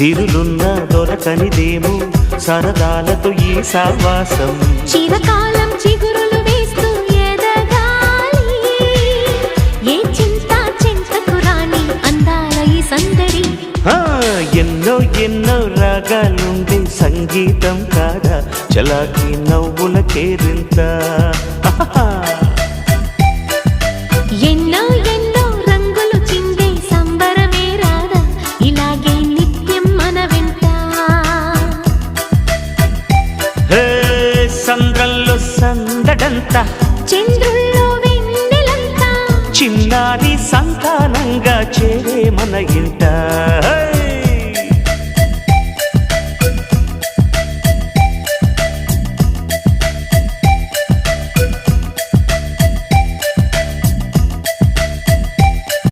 సిరులున్న దొరకనిదేమో సరదాలతో ఈ సావాసం. చిరకాలం చిగురులు వేస్తూ ఎదగాలి, ఏ చింత చింతకు రాని అందాల ఈ సందడి. ఎన్నో ఎన్నో రాగాలుండే సంగీతం కాదా చలాకి నవ్వుల కేరింత. ఎన్నో ఎన్నో రంగులు చిందే సంబరమే రాదా ఇలాగే నిత్యం మన వెంట. సంద్రంలో సందడంత, చంద్రుల్లో వెన్నెలంతా, చిన్నారి సంతానంగా చేరే మన